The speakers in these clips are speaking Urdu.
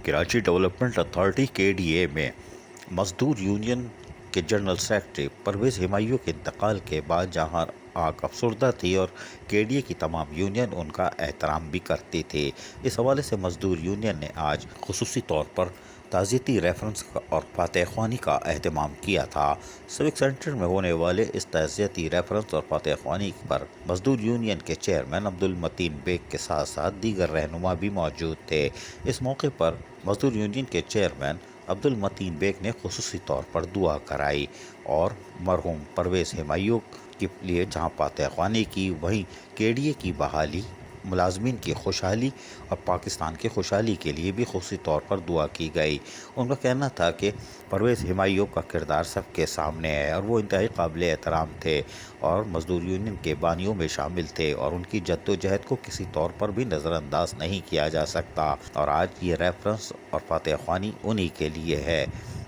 کراچی ڈیولپمنٹ اتھارٹی KDA میں مزدور یونین کے جنرل سیکرٹری پرویز ہمایوں کے انتقال کے بعد جہاں آگ افسردہ تھی اور KDA کی تمام یونین ان کا احترام بھی کرتی تھی، اس حوالے سے مزدور یونین نے آج خصوصی طور پر تعزیتی ریفرنس اور فاتح خوانی کا اہتمام کیا تھا۔ سوک سینٹر میں ہونے والے اس تعزیتی ریفرنس اور فاتح خوانی پر مزدور یونین کے چیئرمین عبدالمتین بیگ کے ساتھ ساتھ دیگر رہنما بھی موجود تھے۔ اس موقع پر مزدور یونین کے چیئرمین عبدالمتین بیگ نے خصوصی طور پر دعا کرائی اور مرحوم پرویز ہمایوں کے لیے جہاں فاتح خوانی کی، وہیں KDA کی بحالی، ملازمین کی خوشحالی اور پاکستان کی خوشحالی کے لیے بھی خصوصی طور پر دعا کی گئی۔ ان کا کہنا تھا کہ پرویز ہمایوں کا کردار سب کے سامنے ہے اور وہ انتہائی قابل احترام تھے اور مزدور یونین کے بانیوں میں شامل تھے اور ان کی جدوجہد کو کسی طور پر بھی نظر انداز نہیں کیا جا سکتا، اور آج یہ ریفرنس اور فاتح خوانی انہی کے لیے ہے۔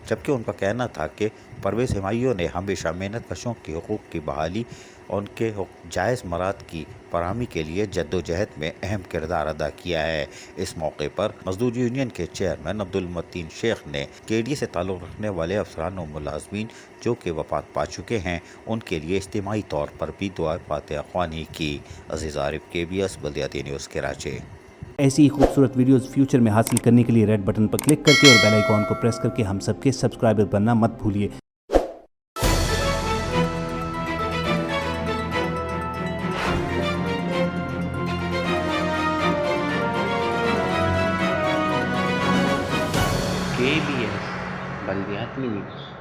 جبکہ ان کا کہنا تھا کہ پرویز ہمایوں نے ہمیشہ محنت کشوں کے حقوق کی بحالی اور ان کے جائز مراد کی فراہمی کے لیے جدوجہد میں اہم کردار ادا کیا ہے۔ اس موقع پر مزدور یونین کے چیئرمین عبدالمتین شیخ نے KDA سے تعلق رکھنے والے افسران و ملازمین جو کہ وفات پا چکے ہیں ان کے لیے اجتماعی طور پر بھی دعا فاتح خوانی کی۔ عزیز عارف، KBS بلدیاتی نیوز کراچی۔ ایسی ہی خوبصورت ویڈیوز فیوچر میں حاصل کرنے کے لیے ریڈ بٹن پر کلک کر کے اور بیل آئیکن کو پریس کر کے ہم سب کے سبسکرائبر بننا مت بھولیے۔ KBS بلدیاتی نیوز۔